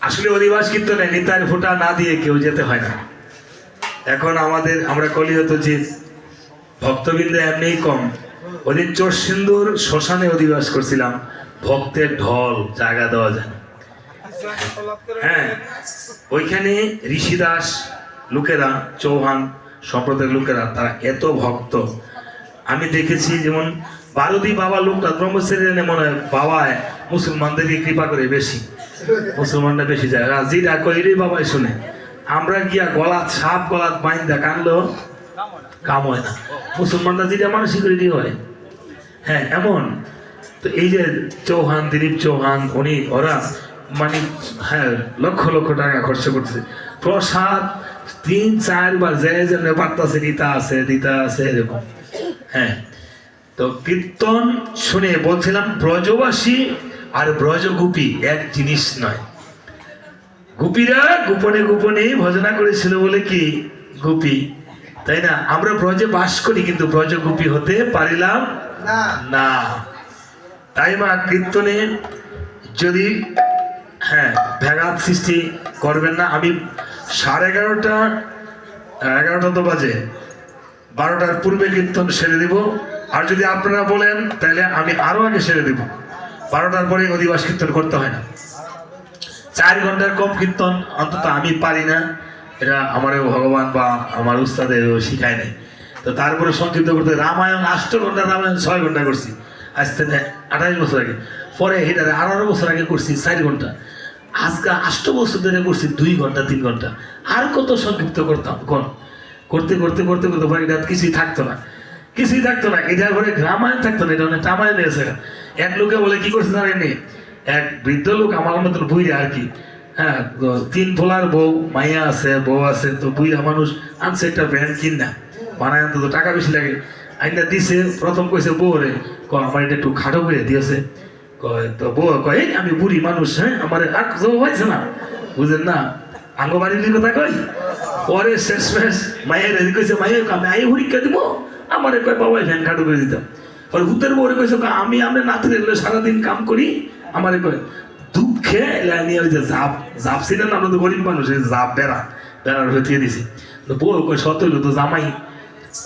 আসলে অধিবাস কীর্তনে নিতাইয়ের ফোঁটা না দিয়ে কেউ যেতে হয় না। এখন আমরা কলিহত যে ভক্তবৃন্দ এমনিই কম। ওদিন চোরসিন্দুর শ্মশানে অধিবাস করছিলাম, ভক্তের ঢল, জায়গা দেওয়া যায়। হ্যাঁ, ওইখানে ঋষিদাস লোকেরা, চৌহান সম্প্রদায়ের লোকেরা, তারা এত ভক্ত আমি দেখেছি। যেমন বারুদি বাবা লোকটা ব্রহ্মচারী মনে হয় বাবায় মুসলমানদেরকে কৃপা করে বেশি, মুসলমানরা বেশি যায়। রাজিরা কইরে বাবাই শুনে, আমরা গিয়া গলাত সাপ গলাত বাইন্দা কানলো, কাম হয় না, মুসলমানরা যেটা মানসিক রেডি হয়। হ্যাঁ এমন তো এই যে চৌহান, দিলীপ চৌহান, উনি ওরা মানে হ্যাঁ লক্ষ লক্ষ টাকা খরচ করছে, প্রসাদ 3-4 বার যে পারতাছে দিতা আছে এরকম। হ্যাঁ তো কীর্তন শুনে বলছিলাম ব্রজবাসী আর ব্রজগোপী এক জিনিস নয়। গোপীরা গোপনে গোপনে ভজনা করেছিল বলে কি গোপী, তাই না? আমরা ব্রজে বাস করি কিন্তু ব্রজগোপী হতে পারিলাম না। তাই মা কীর্তনে যদি হ্যাঁ ব্যাঘাত সৃষ্টি করবেন না। আমি 11:30 তো বাজে, 12টার পূর্বে কীর্তন সেরে দিব। আর যদি আপনারা বলেন তাহলে আমি আরো আগে সেরে দিব। 12টার পরে অধিবাস কীর্তন করতে হয় না। 4 ঘন্টার কম কীর্তন অন্তত আমি পারি না, এটা আমার ভগবান বা আমার উস্তাদের শিখায় নাই। তো তারপরে সংক্ষিপ্ত করতে রামায়ণ 8 ঘন্টা, রামায়ণ 6 ঘন্টা করছি আজ থেকে 28 বছর আগে। পরে এটারে 18 বছর আগে করছি 4 ঘন্টা। আজকে 8 বছর ধরে করছি 2 ঘন্টা 3 ঘন্টা। আর কত সংক্ষিপ্ত করতাম কোন করতে করতে করতে করতে পরে এটা কিছুই থাকতো না, কিছুই থাকতো না। এটার পরে রামায়ণ থাকতো না, এটা অনেক রামায়ণ হয়েছে। এক লোকে বলে কি করছে জানেননি, এক বৃদ্ধ লোক আমার মতন বুইরা আর কি, হ্যাঁ 3 ফোলার মাইয়া আছে, বউ আছে, তো বুইরা মানুষ আনছে একটা ভ্যান কিনা বানায়, তো টাকা বেশি লাগে, আইনা দিছে। প্রথম কইছে বউ রে আমার এটা একটু খাটো করে দিয়েছে। তো বউ কয় আমি বুড়ি মানুষ, হ্যাঁ আমার হয়েছে না, বুঝেন না আঙ্গ বাড়ির কথা কই। পরে শেষ মায়ের কইছে মায়ের আমি আই পরীক্ষা দিব, আমার কয় বাবাই ভ্যান খাটো করে দিতাম। পরে ভূতের বউরে কইছে আমি নাতির সারাদিন কাম করি, আমার কয় দুঃখে নিয়ে ওই যে জাপ ছিলেন, আমরা তো গরিব মানুষ, জাপ বেড়ার হয়ে দিছি। বউ কয় সত হইলো তো জামাই,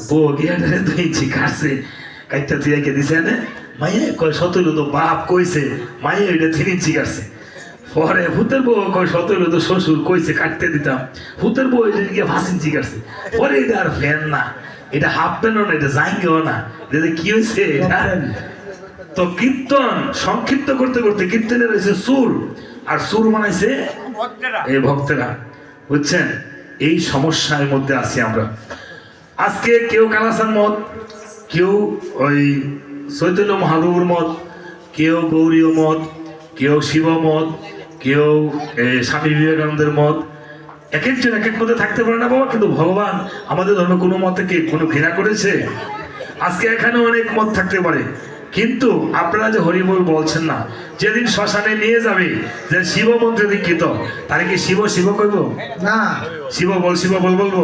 বউ গিয়ে কাটছে কাটটা থিয়াকে দিছে না মাইয়ে কয় সত হইলো তো বাপ কইছে, মাইয়ে ওইটা 3 ইঞ্চি কাটছে। পরে ভূতের বউ কয় সত হইলো তো শ্বশুর কইছে কাটতে দিতাম, ভূতের বউ এটা গিয়ে 5 ইঞ্চি কাটছে। পরে এটা আর ফ্যান না, এটা হাফ প্যান্টও না, এটা জাঙ্গিও না, এটা কি হয়েছে এটা। তো কীর্তন সংক্ষিপ্ত করতে করতে কীর্তনের হয়েছে সুর, আর সুর বানাইছে এই ভক্তেরা, বুঝছেন? এই সমস্যার মধ্যে আছি আমরা আজকে। কেউ কালাসান মত, কেউ ওই চৈতন্য মহাপ্রভুর মত, কেউ গৌরীয় মত, কেউ শিব মত, কেউ স্বামী বিবেকানন্দের মত। এক একজন এক এক মতে থাকতে পারে না বাবা, কিন্তু ভগবান আমাদের ধর্মে কোনো মতকে কোনো ঘৃণা করেছে? আজকে এখানে অনেক মত থাকতে পারে, কিন্তু আপনারা যে হরিবোল বলছেন না, যেদিন শ্মশানে নিয়ে যাবে যে শিব মন্ত্রে দীক্ষিত, তারে কি শিব শিব করবো না? শিব বল বলবো।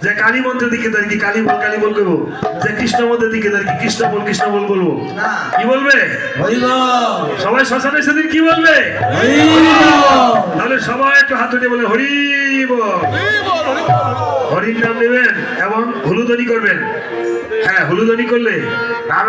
যে কালী মন্ত্রে দীক্ষিত তার কি কালী বল করবো? যে কৃষ্ণ মন্ত্রে দীক্ষিত তার কি কৃষ্ণ বল বলবো? কি বলবে? সবাই শ্মশানে সেদিন কি বলবে? তাহলে সবাই একটু হাত উঠে বলে হরি বল। হরির নাম নেবেন এবং হুলুধ্বনি করবেন। হ্যাঁ হুলুধ্বনি করলে নামের